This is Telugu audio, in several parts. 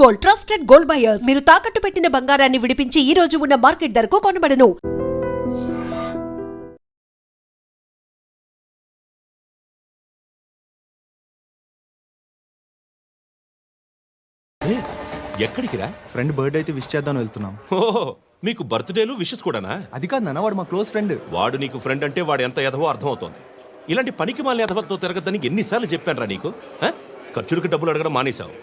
Gold, trusted gold buyers. మీరు తాకట్టు పెట్టిన బంగారాన్ని విడిపించి ఈ రోజు ఉన్న మార్కెట్ ధరకు కొనబడను. ఎక్కడికి రా? ఫ్రెండ్ బర్త్డే అయితే విష్ చేద్దాం వెళ్తున్నాం. ఓహో, మీకు బర్త్డేలు విషెస్ కూడానా? అది కాదు నాన్న, వాడు మా క్లోజ్ ఫ్రెండ్. వాడు నీకు ఫ్రెండ్ అంటే వాడు ఎంత ఎదవో అర్థమవుతోంది. ఇలాంటి పనికి మాలిన ఎదవలతో తిరగద్దని ఎన్నిసార్లు చెప్పానురా నీకు? ఖర్చులకు డబ్బులు అడగడం మానేశావు.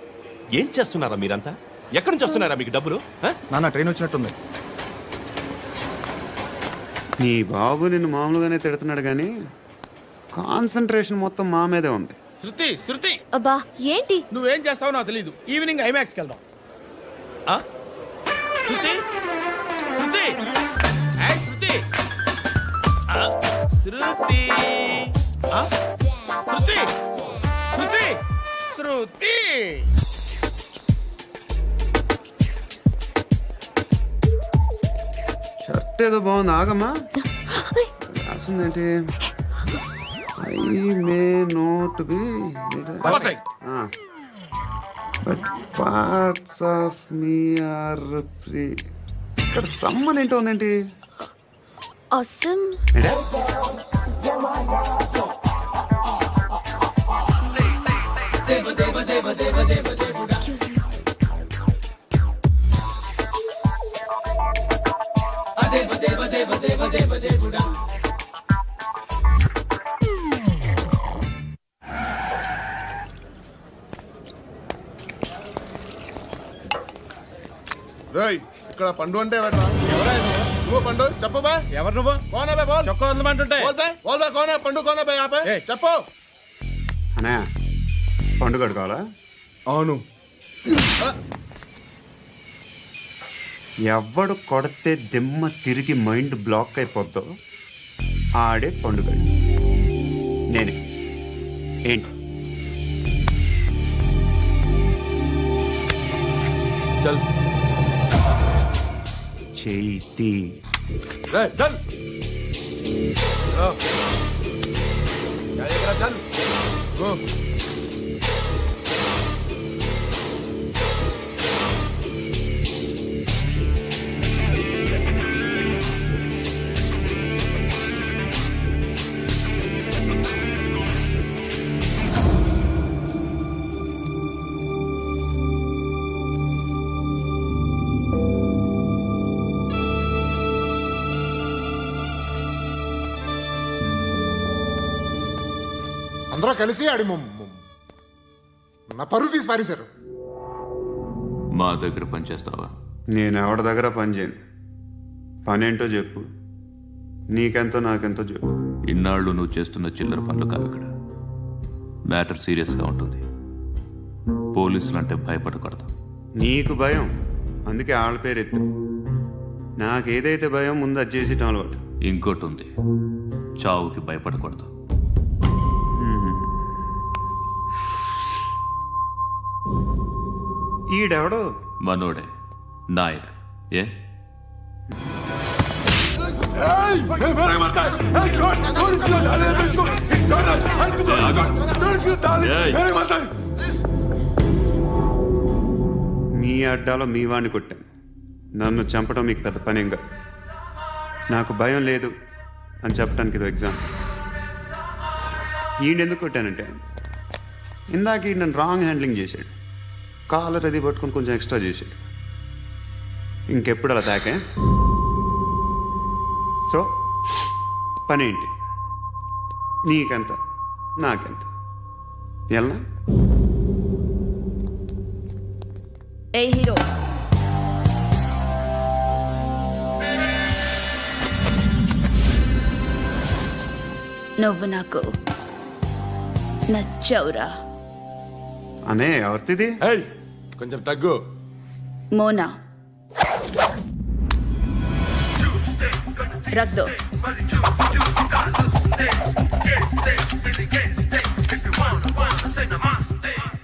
ఏం చేస్తున్నారా మీరంతా? ఎక్కడి నుంచి వస్తున్నారా మీకు డబ్బులు? నాన్న ట్రైన్ వచ్చినట్టుంది. నీ బాబు నిన్ను మామూలుగానే తిడుతున్నాడు కానీ కాన్సన్ట్రేషన్ మొత్తం మా మీదే ఉంది. శృతి శృతి, అబ్బా ఏంటి? నువ్వేం చేస్తావో నాకు తెలీదు. ఈవినింగ్ ఐమాక్స్కి వెళ్దాం. శృతి శృతి ఏయ్ శృతి శృతి శృతి శృతి శృతి షర్ట్ ఏదో బాగుంది, ఆగమ్మా. రాసిందేంటి? I may not be perfect. But parts of me are free. ఇక్కడ సమ్మన్ ఏంటో ఉందేంటి? అసమ్ ఏంటే? రేయ్, ఇక్కడ పండు అంటే ఎవరా? నువ్వు పండు చెప్పు బా. ఎవరు నువ్వు? కోనా బే బోల్. చొక్కా వదలమంటుంటే బోల్ బే కోనా పండు కోనా బే ఆపే ఏయ్. చెప్పు. అనే పండుగ కావాలా? అవును. ఎవడు కొడితే దిమ్మ తిరిగి మైండ్ బ్లాక్ అయిపోద్దో ఆడే పండుగ. నేనే. ఏంటి? చల్ చేతి రే చల్. చల్ ఓ అందరూ కలిసి ఆడి నా పరువు తీసి పారేశారు. మా దగ్గర పనిచేస్తావా? నేను ఎవరి దగ్గర పని చేయను. పనేంటో చెప్పు. నీకెంతో నాకెంతో చెప్పు. ఇన్నాళ్ళు నువ్వు చేస్తున్న చిల్లర పనులు కావు ఇక్కడ. మ్యాటర్ సీరియస్గా ఉంటుంది. పోలీసులు అంటే భయపడకూడదు. నీకు భయం, అందుకే ఆళ్ళ పేరు ఎత్తు. నాకేదైతే భయం ముందు అది చేసేటం అలవాటు. ఇంకోటి ఉంది, చావుకి భయపడకూడదు. ఈడెవడో మనోడే నాయక్. ఏ మీ అడ్డాలో మీ వాడిని కొట్టాను. నన్ను చంపడం మీకు పెద్ద పనేం కాదు. నాకు భయం లేదు అని చెప్పడానికి ఇది ఎగ్జాంపుల్. ఈయనెందుకు కొట్టానంటే ఇందాక ఈ నన్ను రాంగ్ హ్యాండ్లింగ్ చేశాడు. కాలర్ అది పట్టుకొని కొంచెం ఎక్స్ట్రా చేశాడు. ఇంకెప్పుడు అలా తాకే. సో పనేంటి? నీకెంత నాకెంత ఎలా? ఏ హీరో, నువ్వు నాకు నచ్చవురా. అనే ఎవరిది? ఏయ్ కొంచెం తగ్గు. మోనా రక్ దో.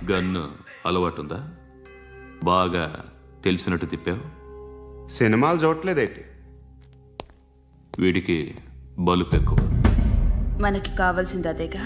గన్ను అలవాటుందా? బాగా తెలిసినట్టు తిప్పావు. సినిమాలు చూడట్లేదేంటి? వీడికి బలుపు ఎక్కువ. మనకి కావాల్సింది అదేగా.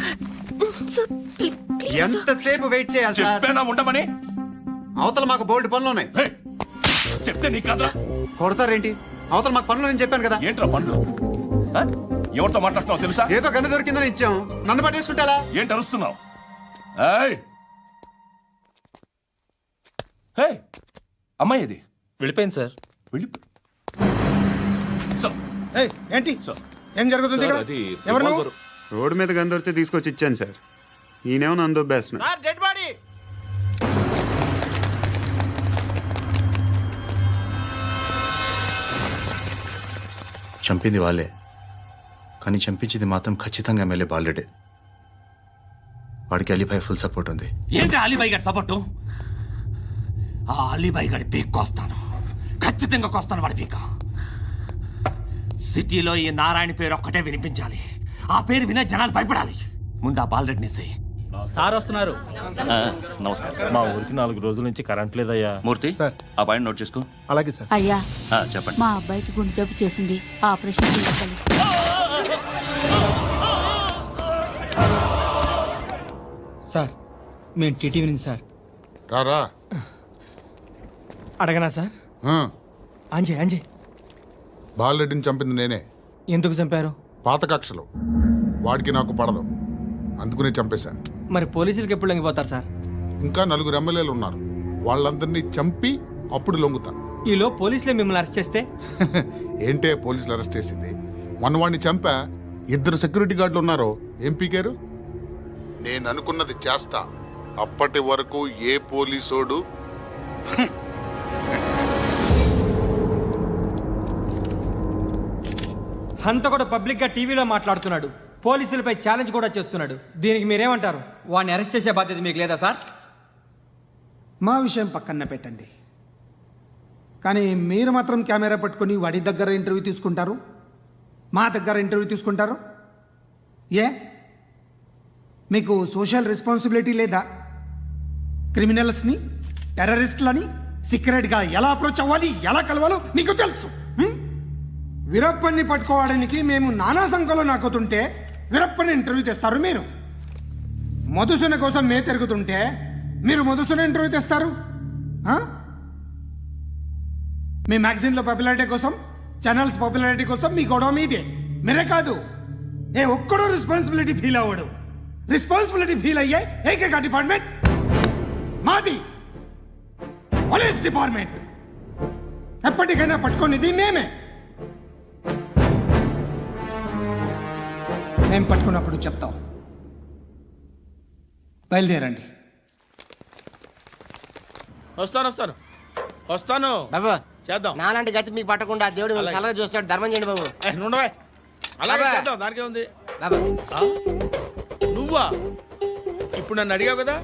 Sir please sir. ఎంతసేపు వెయిట్ చేయాలి సార్? చెప్పేనా ఉండమని? అవతల మాకు బోల్డ్ పనులు ఉన్నాయి. ఏయ్, చెప్తే నీకు కదా. కొడతారేంటి? అవతల మాకు పనులు నేను చెప్పాను కదా. ఏంట్రా పండ్లు? ఆ? ఎవరితో మాట్లాడుతున్నావు తెలుసా? ఏదో గన్ను దొరికిందని ఇచ్చాం, నన్ను పట్టేసుకుంటా. ఏంటి అరుస్తున్నావు? ఏయ్! ఏయ్! అమ్మాయి ఇది వెళ్ళిపోయింది సార్. వెళ్ళిపో. సార్, ఏంటి సార్. ఏం జరుగుతుంది సార్, ఇక్కడ? అది ఎవరు నువ్వు? రివాల్వర్. రోడ్డు మీద గన్ను దొరికితే తీసుకొచ్చి ఇచ్చాను సార్. ఈయనేమో నన్ను దొబ్బేస్తున్నా. Dead body. చంపింది వాళ్ళే, కానీ చంపించింది మాత్రం ఖచ్చితంగా ఎమ్మెల్యే బాలుడే. వాడికి అలీభాయ్ ఫుల్ సపోర్ట్ ఉంది. ఏంటి అలీబాయి గారి సపోర్టు? ఆ అలీబాయి గారి పీక్ కోస్తాను, ఖచ్చితంగా కోస్తాను వాడి పీక. సిటీలో ఈ నారాయణ పేరు ఒక్కటే వినిపించాలి. ఆ పేరు వినే జనాలు భయపడాలి. ముందు ఆ బాలరెడ్డినేసి. సార్ వస్తున్నారు. నమస్కారం. మా ఊరికి 4 రోజుల నుంచి కరెంట్ లేదయ్యా. మూర్తి సార్. ఆ పాయింట్ నోట్ చేసుకో. అలాగే సార్. అయ్యా, చెప్పండి. మా అబ్బాయికి గుండె జబ్బు చేసింది, ఆపరేషన్ చేయాలి. సార్ మేము టీటీవీ నుంచి సార్. రారా. అడగనా సార్? అంజయ్ బాలరెడ్డిని చంపింది నేనే. ఎందుకు చంపారు? పాత కక్షలు. వాడికి నాకు పడదు, అందుకునే చంపేశా. మరి పోలీసులకి ఎప్పుడు లొంగిపోతారు సార్? ఇంకా 4 ఎమ్మెల్యేలు ఉన్నారు, వాళ్ళందరినీ చంపి అప్పుడు లొంగుతా. ఈలో పోలీసులే మిమ్మల్ని అరెస్ట్ చేస్తే? ఏంటే పోలీసులు అరెస్ట్ చేసింది? మొన్న వాడిని చంపా, 2 సెక్యూరిటీ గార్డులు ఉన్నారు, ఏం పీకారు? నేను అనుకున్నది చేస్తా. అప్పటి వరకు ఏ పోలీసోడు హంతకుడు పబ్లిక్ గా టీవీలో మాట్లాడుతున్నాడు, పోలీసులపై ఛాలెంజ్ కూడా చేస్తున్నాడు. దీనికి మీరేమంటారు? వాడిని అరెస్ట్ చేసే బాధ్యత మీకు లేదా సార్? మా విషయం పక్కన పెట్టండి, కానీ మీరు మాత్రం కెమెరా పట్టుకొని వాడి దగ్గర ఇంటర్వ్యూ తీసుకుంటారు, మా దగ్గర ఇంటర్వ్యూ తీసుకుంటారు. ఏ మీకు సోషల్ రెస్పాన్సిబిలిటీ లేదా? క్రిమినల్స్ని, టెర్రరిస్టులని సీక్రెట్గా ఎలా అప్రోచ్ అవ్వాలి, ఎలా కలవాలో మీకు తెలుసు. వీరప్పన్ని పట్టుకోవడానికి మేము నానా సంఖ్యలో నాకుతుంటే వీరప్పని ఇంటర్వ్యూ తెస్తారు మీరు. మధుసూన కోసం మే తిరుగుతుంటే మీరు మధుసూన ఇంటర్వ్యూ తెస్తారు. మీ మ్యాగజైన్లో పాపులారిటీ కోసం, ఛానల్స్ పాపులారిటీ కోసం మీ గొడవ మీదే. మీరే కాదు, ఏ ఒక్కడో రెస్పాన్సిబిలిటీ ఫీల్ అవ్వడు. రెస్పాన్సిబిలిటీ ఫీల్ అయ్యే ఏకైక డిపార్ట్మెంట్ మాది, పోలీస్ డిపార్ట్మెంట్. ఎప్పటికైనా పట్టుకునేది మేమే. మేము పట్టుకున్నప్పుడు చెప్తాం. బయలుదేరండి. వస్తాను బాబు. చేద్దాం. నాలాంటి గతి మీకు పట్టకుండా దేవుడు మిమ్మల్ని సలహా చూస్తాడు. ధర్మం చేయండి బాబు. అలాగే బాబా. చేద్దాం, దానికే ఉంది. బాబు నువ్వా ఇప్పుడు నన్ను అడిగావు కదా,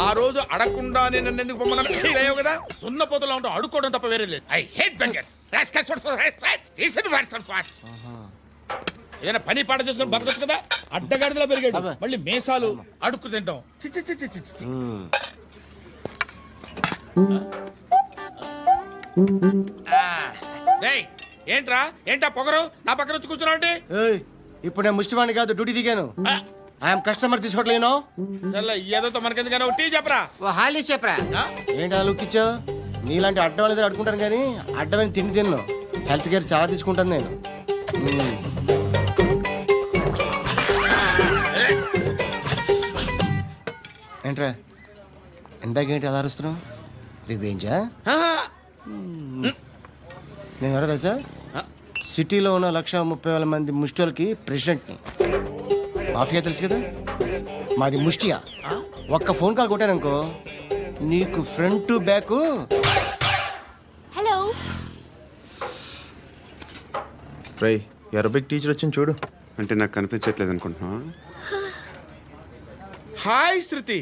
ఆ రోజు అడగకుండానే నన్ను ఎందుకు పొమ్మన్నా ఫీల్ అయ్యావు కదా. సున్న పోతలో ఉంటావు, అడుక్కోవడం తప్ప వేరే లేదు. I hate bangers. ఏదైనా పని పాట చేసుకుని బతకొచ్చు కదా. అడ్డగాడిదలా పెరిగాడు, మళ్ళీ మేసాలు అడుక్కు తింటాం. చి చి చి చి చి చి. రేయ్, ఏంటా పొగరు నా పక్కన వచ్చి కూర్చున్నావు అంటే? ఏయ్, ఇప్పుడు నేను ముష్టివాణి కాదు, డ్యూటీ దిగాను. ఐఎమ్ కస్టమర్ తీసుకోవట్లేను. ఏదో మనకెందుకైనా టీ చెప్పరా. ఓ హాలీస్ చెప్పరా. ఏంటి అలా లుక్ ఇచ్చావు? నీలాంటి అడ్డం వాళ్ళ అడుకుంటాను కానీ అడ్డమైన తిండి తిన్ను. హెల్త్ కేర్ చాలా తీసుకుంటాను నేను. ఏంట్రా ఎందాకేంటి అలా అరుస్తున్నావు? రివేంజా? నేను ఎవరో తెలుసా? సిటీలో ఉన్న 130,000 మంది ముష్టిలకి ప్రెసిడెంట్ని. మాఫియా తెలుసు కదా, మాది ముష్టియా. ఒక్క ఫోన్ కాల్ కొట్టాననుకో నీకు ఫ్రంట్ టు బ్యాక్. హలో. రై, అరబిక్ టీచర్ వచ్చింది చూడు. అంటే నాకు కనిపించట్లేదు అనుకుంటున్నా. Hi Shruti,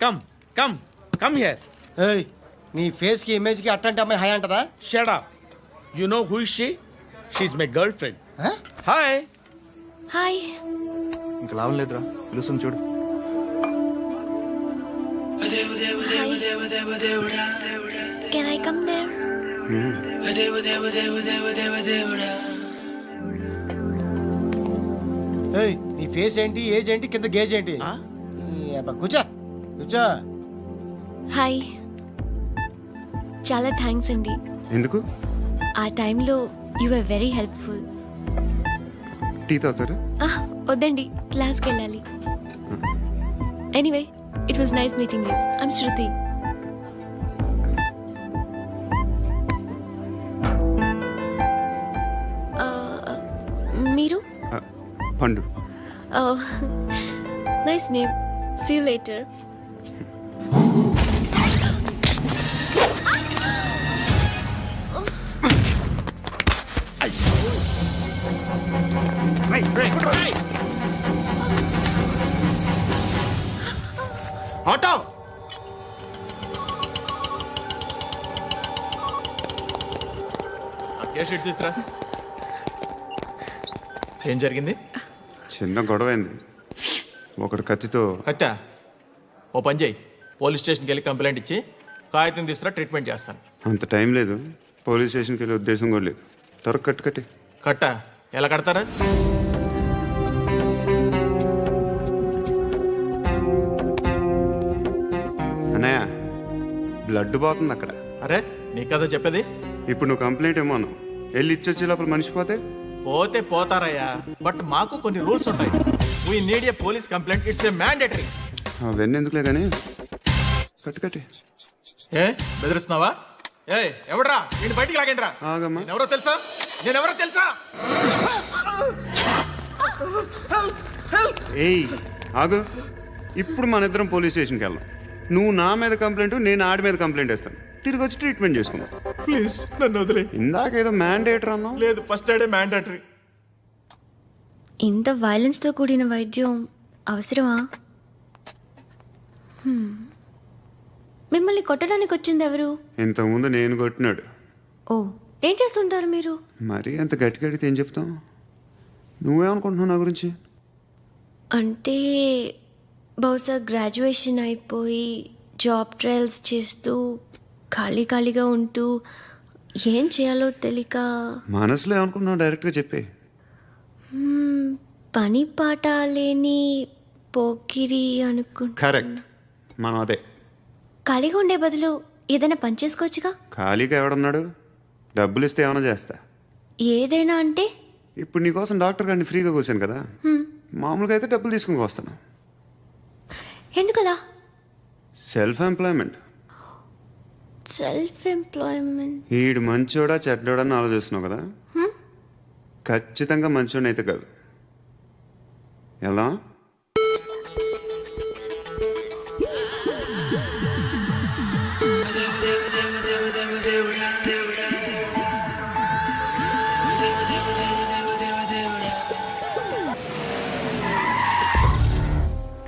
come come come here. ఏయ్, నీ ఫేస్ కి ఇమేజ్ కి అట్లాంటి అమ్మాయి హాయ్ అంటదా? Shut up. You know who is she? She is my girlfriend. Hi. Hi. ఇంకా లాభం లేదురా, పిలుస్తుంది చూడు. Can I come there? ఏయ్, నీ ఫేస్ ఏంటి, ఏజ్ ఏంటి, కింద గేజ్ ఏంటి? ఈ అబ్బా, కూర్చో కూర్చో. హాయ్, చాలా థ్యాంక్స్ అండి. ఎందుకు? ఆ టైంలో you are very helpful. Tea తాగుతారా? వద్దండి, క్లాస్కి వెళ్ళాలి. Anyway, it was nice meeting you. I'm Shruti. మీరు? Pandu. Nice name. See you later. Auto. తీసురా. ఏం జరిగింది? చిన్న గొడవ అయింది. ఒకడు కత్తితో. కట్టా, ఓ పని చేయి, పోలీస్ స్టేషన్కి వెళ్ళి కంప్లైంట్ ఇచ్చి కాగితం తీసుకురా, ట్రీట్మెంట్ చేస్తాను. అంత టైం లేదు, పోలీస్ స్టేషన్కి వెళ్ళే ఉద్దేశం కూడా లేదు. త్వరగా కట్టి. కట్టా, ఎలా కడతారా? అన్నయ్య, బ్లడ్ పోతుంది అక్కడ. అరే, నీ కదా చెప్పేది. ఇప్పుడు నువ్వు కంప్లైంట్ ఏమో అన్నావు, వెళ్ళి ఇచ్చొచ్చే లోపల మనిషి పోతే పోతే పోతారయ్యా, బట్ మాకు కొన్ని రూల్స్ ఉంటాయి. We need a police complaint, it's a mandatory. అవన్నీ ఎందుకులే కానీ కట్టి. ఏ బెదిరిస్తున్నావా? ఏ ఎవడ్రా, నేను బయటికి లాగండి రా. ఆగమ్మా. ఎవరో తెలుసా? నేనెవరో తెలుసా? ఏయ్ ఆగు. ఇప్పుడు మన ఇద్దరం పోలీస్ స్టేషన్కి వెళ్దాం. నువ్వు నా మీద కంప్లైంట్, నేను ఆడి మీద కంప్లైంట్ వేస్తాను. తిరిగి వచ్చి ట్రీట్మెంట్ చేసుకుందాం. ప్లీజ్ నన్ను వదిలే. ఇందాకేదో మ్యాండేటర్ అన్నావు. లేదు, ఫస్ట్ ఎయిడే మ్యాండేటరీ. ఇంత వైలెన్స్తో కూడిన వైద్యం అవసరమా? మిమ్మల్ని కొట్టడానికి వచ్చింది ఎవరు? ఇంతకుముందు నేను కొట్టినాడు. ఓ, ఏం చేస్తుంటారు మీరు? మరీ అంత గట్టి గడితే ఏం చెప్తాం? నువ్వేమనుకుంటున్నావు నా గురించి? అంటే బహుశా గ్రాడ్యుయేషన్ అయిపోయి జాబ్ ట్రయల్స్ చేస్తూ ఖాళీగా ఉంటూ ఏం చేయాలో తెలియక. మనసులో ఏమనుకుంటున్నావు డైరెక్ట్గా చెప్పే. పని పాట లేని పోకిరి అనుకుంటా. కరెక్ట్, మనం అదే. ఖాళీగా ఉండే బదులు ఏదైనా పని చేసుకోవచ్చుగా. ఖాళీగా ఎవడన్నాడు? డబ్బులు ఇస్తే ఏమైనా చేస్తా. ఏదైనా అంటే? ఇప్పుడు నీకోసం డాక్టర్ గారిని ఫ్రీగా కూర్చాను కదా, మామూలుగా అయితే డబ్బులు తీసుకుని వస్తాను. ఎందుకలా? Self employment. Self employment. ఈడు మంచోడా చెడ్డోడా అని ఆలోచిస్తున్నావు కదా, ఖచ్చితంగా మంచోడని అయితే కాదు. ఎలా?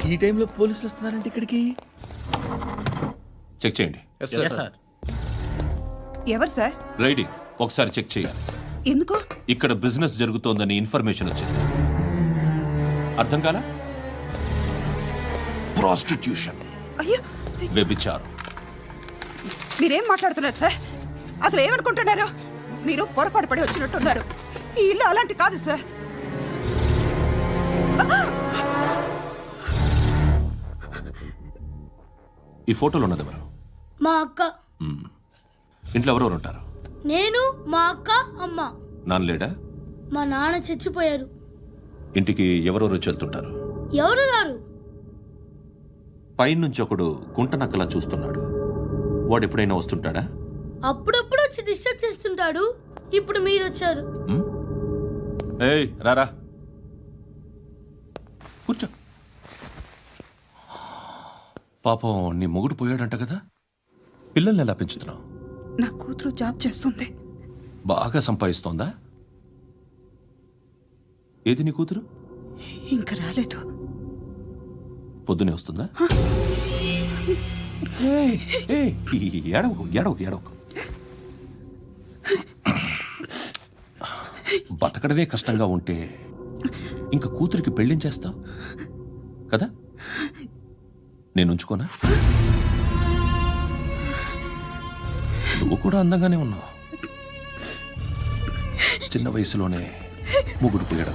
ఈ టైంలో పోలీసులు వస్తున్నారంటే ఇక్కడికి. చెక్ చేయండి. ఎవరు సార్? రైడింగ్ ఒకసారి చెక్ చేయాలి. ఎందుకు? ఇక్కడ బిజినెస్ జరుగుతోందని ఇన్ఫర్మేషన్ వచ్చింది. అర్థం కాలా? ప్రాస్టిట్యూషన్, అయ్యో, వ్యభిచారం. మీరేం మాట్లాడుతున్నారు సార్? అసలు ఏమనుకుంటున్నారు? మీరు పొరపాటు పడి వచ్చినట్టున్నారు. ఈ ఇల్లు అలాంటి కాదు సార్. ఈ ఫోటోలో ఉన్నది ఎవరు? మా అక్క. ఇంట్లో ఎవరెవరు ఉంటారు? నేను, మా అక్క, అమ్మ. నాన్న లేడా? మా నాన్న చచ్చిపోయారు. ఇంటికి ఎవరెవరు వచ్చి వెళ్తుంటారు? ఎవరు రారు. పైనుంచి ఒకడు గుంట నక్కలా చూస్తున్నాడు. వాడు ఎప్పుడైనా వస్తుంటాడా? అప్పుడప్పుడు వచ్చి డిస్టర్బ్ చేస్తుంటాడు. ఇప్పుడు మీరు వచ్చారు. ఏయ్ రారా, కూర్చో. పాపం నీ మొగుడు పోయాడంట కదా, పిల్లల్ని ఎలా పెంచుతున్నావు? నా కూతురు జాబ్ చేస్తుంది. బాగా సంపాదిస్తోందా? ఏది నీ కూతురు? ఇంకా రాలేదు. పొద్దునే వస్తుందా? ఏడవకు. బతకడమే కష్టంగా ఉంటే ఇంకా కూతురికి పెళ్ళించేస్తావు కదా? నేను ఉంచుకోనా? నువ్వు కూడా అందంగానే ఉన్నావు. చిన్న వయసులోనే ముగ్గురు పోయాడు.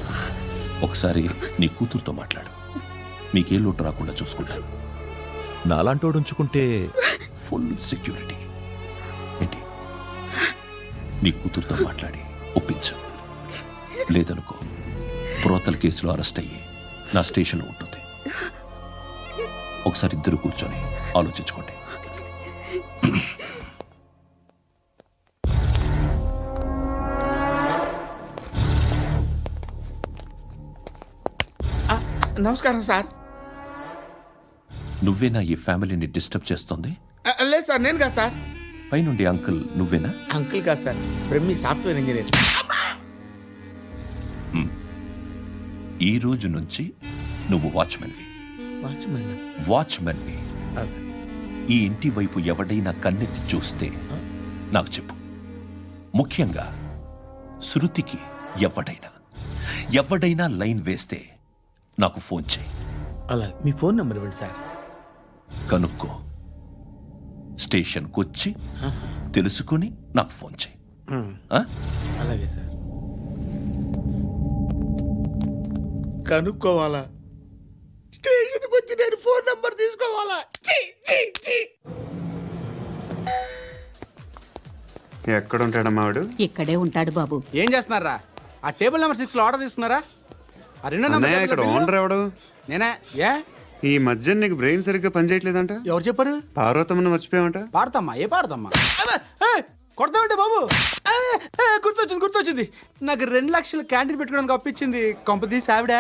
ఒకసారి నీ కూతురుతో మాట్లాడు. మీకే లోటు రాకుండా చూసుకుంటాను. నాలాంటోడు ఉంచుకుంటే ఫుల్ సెక్యూరిటీ. ఏంటి, నీ కూతురుతో మాట్లాడి ఒప్పించు. లేదనుకో ప్రోతల కేసులో అరెస్ట్ అయ్యి నా స్టేషన్లో ఉంటుంది. ఒకసారి ఇద్దరు కూర్చొని ఆలోచించుకోండి. నమస్కారం సార్. నువ్వేనా ఈ ఫ్యామిలీని డిస్టర్బ్ చేస్తుంది? లేదు సార్, నేను కాదు సార్. పైనుండి అంకుల్ నువ్వేనా? అంకుల్ కాదు సార్, బ్రహ్మి సాఫ్ట్వేర్ ఇంజనీర్. ఈ రోజు నుంచి నువ్వు వాచ్మెన్వి. వాచ్మెన్వి. ఈ ఇంటి వైపు ఎవడైనా కన్నెత్తి చూస్తే నాకు చెప్పు. ముఖ్యంగా శృతికి ఎవడైనా లైన్ వేస్తే నాకు ఫోన్ చేయి. అలా మీ ఫోన్ నెంబర్ ఇవ్వండి సార్. కనుక్కో, స్టేషన్కి వచ్చి తెలుసుకుని నాకు ఫోన్ చేయి. ఆ? అలాగే సార్. కనుక్కోవాలా? స్టేషన్కి వచ్చి నేను ఫోన్ నంబర్ తీసుకోవాలా? ఎక్కడ ఉంటాడమ్మా వాడు? ఇక్కడే ఉంటాడు బాబు. ఏం చేస్తున్నారా? ఆ టేబుల్ నెంబర్ 6 లో ఆర్డర్ తీసుకున్నారా? ఆ రెండో అన్నయ్య, నెంబర్ ఇక్కడ ఓనర్ ఎవడు? నేనే. ఏ ఈ మధ్య నీకు బ్రెయిన్ సరిగ్గా పనిచేయట్లేదంట. ఎవరు చెప్పారు? పార్వతమ్మను మర్చిపోయామంట. పాడతామ్మా? ఏ పాడతామ్మా? కొడతామంటే బాబు. గుర్తొచ్చింది. నాకు 2 లక్షలు క్యాంటీన్ పెట్టుకోవడానికి అప్పించింది కొంపదీసి ఆవిడ.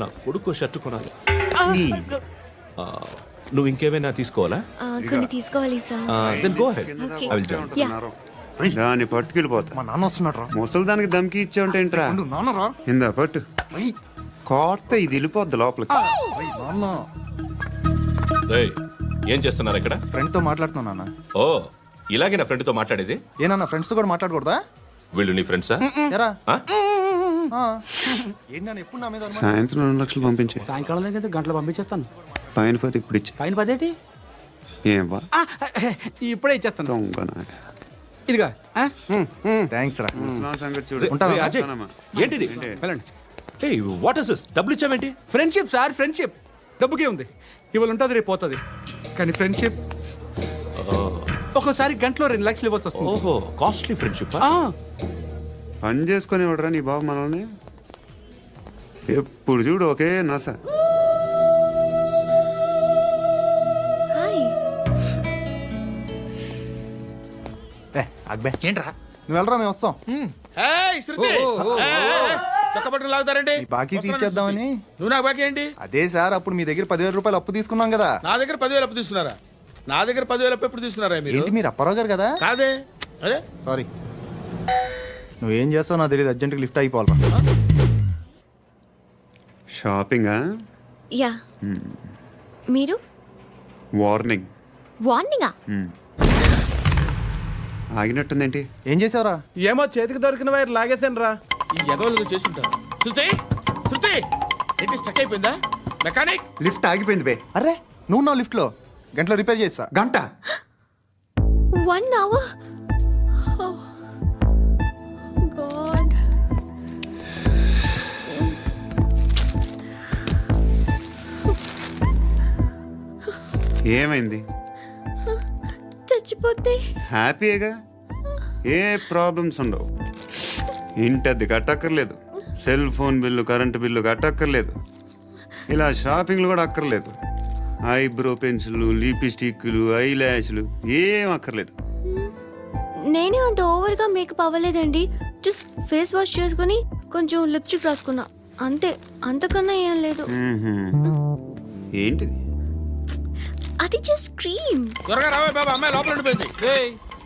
నా కొడుకు షర్టు కొనాలి. నువ్వు ఇంకేమైనా తీసుకోవాలా? కొన్ని తీసుకోవాలి sir. Then go ahead. I will join. దాన్ని పట్టుకెళ్ళిపోతా. మా నాన్న వస్తున్నాడు రా. ముసలి దానికి దమ్కి ఇచ్చావుంటే ఏంట్రా? నాన్న రా. ఇందా పట్టు. కోర్త ఇది వెళ్ళిపోద్ది లోపలికి. నాన్న రేయ్, ఏం చేస్తున్నారు ఇక్కడ? ఫ్రెండ్ తో మాట్లాడుతున్నా నాన్న. ఓ, ఇలాగే నా ఫ్రెండ్తో మాట్లాడేది? ఏనా ఫ్రెండ్స్ తో కూడా మాట్లాడకూడదా? వీళ్ళు నీ ఫ్రెండ్సా? ఎరా ఆ? ఏంటి నాన్న ఎప్పుడు నా మీద అనుమానం? సాయంత్రం 2 లక్షలు పంపించే. సాయంకాలం దగ్గర గంటలు పంపించేస్తాను. పైన 10 ఇప్పుడు ఇచ్చే. పైన 10 ఏంటి? ఏం వా ఇప్పుడే ఇచ్చేస్తాను. దొంగనా. ఇదిగా థ్యాంక్స్ రా. ముసలాం సంగతి చూడు. ఉంటాను. రేయ్, అజయ్, ఉంటానమ్మా. ఏంటిది? వెళ్ళండి. ఏయ్, వాట్ ఇస్ దిస్? డబ్బులు ఇచ్చావేంటి? Friendship sir, friendship. డబ్బుకే ఉంది. ఇవాళ ఉంటుంది, రేపు పోతుంది. కానీ ఫ్రెండ్షిప్ ఒక్కోసారి గంటలో 2 లక్షలు ఇవ్వాల్సి వస్తుంది. ఓహో, కాస్ట్లీ ఫ్రెండ్షిప్. పని చేసుకొని ఇవ్వడరా నీ బాబు మనల్ని? ఎప్పుడు చూడు ఒకే నస. అక్బే ఏంట్రా? నువ్వు వెళ్ళరా, మేము వస్తాం. లాగుతారండి. బాకీ తీర్చేద్దామని. నువ్వు నాకు బాకీ ఏంటి? అదే సార్, అప్పుడు మీ దగ్గర 10,000 రూపాయలు అప్పు తీసుకున్నాం కదా. నా దగ్గర 10,000 అప్పు తీసుకున్నారా? నా దగ్గర 10,000 అప్పు ఎప్పుడు తీసుకున్నారా మీరు? మీరు అప్పారావు గారు కదా? కాదే. అరే సారీ. నువ్వేం చేస్తావు నాకు తెలియదు. అర్జెంట్గా లిఫ్ట్ అయిపోవాలి. షాపింగా? యా. మీరు? వార్నింగ్. వార్నింగా? ఆగినట్టుందేంటి? ఏం చేసావురా? ఏమో చేతికి దొరికిన వైర్ లాగేసాను రా. ఈ ఎదవలు చేస్తుంటారు. శృతి ఏంటి స్టక్ అయిపోయిందా? మెకానిక్. లిఫ్ట్ ఆగిపోయింది బే. అరే నువ్వు నా లిఫ్ట్ లో గంటలో రిపేర్ చేస్తా. గంట? 1 hour? Oh, God. ఏమైంది? చచ్చిపోతే హ్యాపీగా, ఏ ప్రాబ్లమ్స్ ఉండవు. ఇంటద్ది కట్టక్కర్లేదు, cell phone bill, current bill కట్టక్కర్లేదు, ఇలా షాపింగ్లు కూడా అక్కర్లేదు. ఐబ్రో పెన్సిల్లు, లిప్స్టిక్లు, ఐ ల్యాష్లు ఏం అక్కర్లేదు. నేనే అంత ఓవర్గా మేకప్ అవ్వలేదండి. జస్ట్ ఫేస్ వాష్ చేసుకుని కొంచెం లిప్స్టిక్ రాసుకున్నా అంతే. అంతకన్నా ఏం లేదు. ఏంటిది? అది జస్ట్ క్రీమ్. త్వరగా రావే బాబా, అమ్మాయి లోపల ఉండిపోయింది.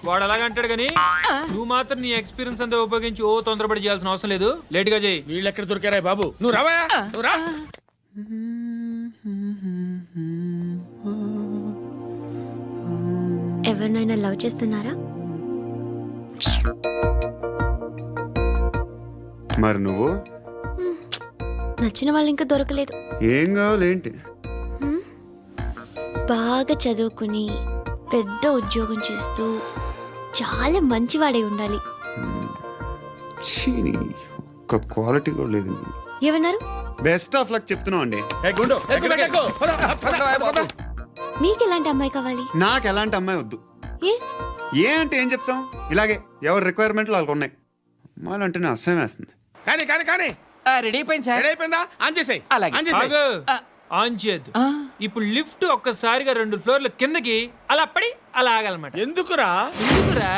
వాడు అలాగంటాడు కానీ నువ్వు మాత్రం నీ ఎక్స్పీరియన్స్ అంతా ఉపయోగించి తొందరపడి చేయాల్సిన అవసరం లేదు. లేట్ గా చేయి. వీళ్ళు ఎక్కడ దొరికారా బాబు? నువ్వు రావా, నువ్వు రా. ఎవరినైనా లవ్ చేస్తున్నారా? మరి నువ్వు? నచ్చిన వాళ్ళు ఇంకా దొరకలేదు. ఏం కావాలేంటి? బాగా చదువుకుని పెద్ద ఉద్యోగం చేస్తూ చాలా మంచివాడే ఉండాలి. ఒక్క క్వాలిటీ కూడా లేదు. ఏమన్నారు? బెస్ట్ ఆఫ్ లక్ చెప్తున్నావు అండి. మీకు ఎలాంటి అమ్మాయి కావాలి? నాకు ఎలాంటి అమ్మాయి వద్దు. ఏ ఏ అంటే ఏం చెప్తాం, ఇలాగే ఎవరి రిక్వైర్మెంట్లు వాళ్ళకు ఉన్నాయి. అమ్మాయిలు అంటేనే అసహ్యం వేస్తుంది. కానీ కానీ కానీ రెడీ అయిపోయింది సార్. రెడీ అయిపోయిందా? ఆన్ చేసేయ్. అలాగే. ఆన్ చేసేయ్. ఆగు. ఆన్ చేయద్దు. ఇప్పుడు లిఫ్ట్ ఒక్కసారిగా 2 ఫ్లోర్ల కిందకి అలా పడి అలా ఆగాలన్నమాట. ఎందుకురా? ఎందుకురా?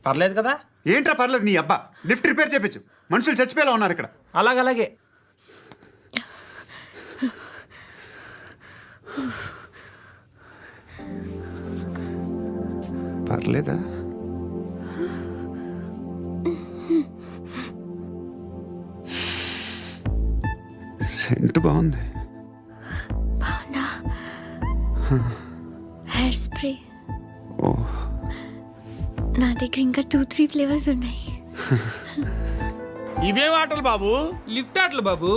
పర్లేదు కదా? ఏంట్రా పర్లేదు నీ అబ్బా. లిఫ్ట్ రిపేర్ చేయించు. మనుషులు చచ్చిపోయేలా ఉన్నారు ఇక్కడ. అలాగలాగే. పర్లేదా? సెంట్ బాగుంది. బాగుందా? Hair spray. ఓ నా దగ్గర ఇంకా 2-3 ఫ్లేవర్స్ ఉన్నాయి. ఇవేం ఆటలు బాబు? లిఫ్ట్ ఆటలు బాబు.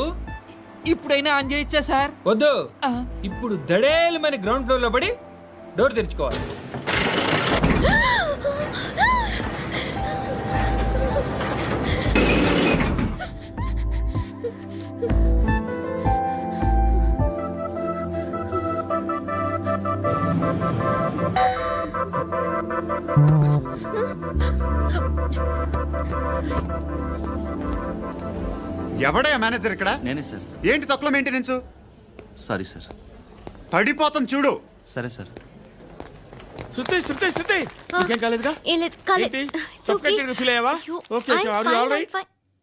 ఇప్పుడైనా ఆన్ చేయొచ్చా సార్? వద్దు. ఇప్పుడు దడేలు మన గ్రౌండ్ ఫ్లోర్ లో పడి డోర్ తెరుచుకోవాలి. ఎవడయ్యా మేనేజర్ ఇక్కడ? నేనే సార్. ఏంటి తక్కువ మెయింటెనెన్స్? Sorry sir. పడిపోతాం చూడు. సరే సార్. శృతి నీకేం కాలేదుగా? ఏం లేదు, కాలేదు. ఏంటి? Suffocated గా feel అయ్యావా? Okay, okay. Are you all right?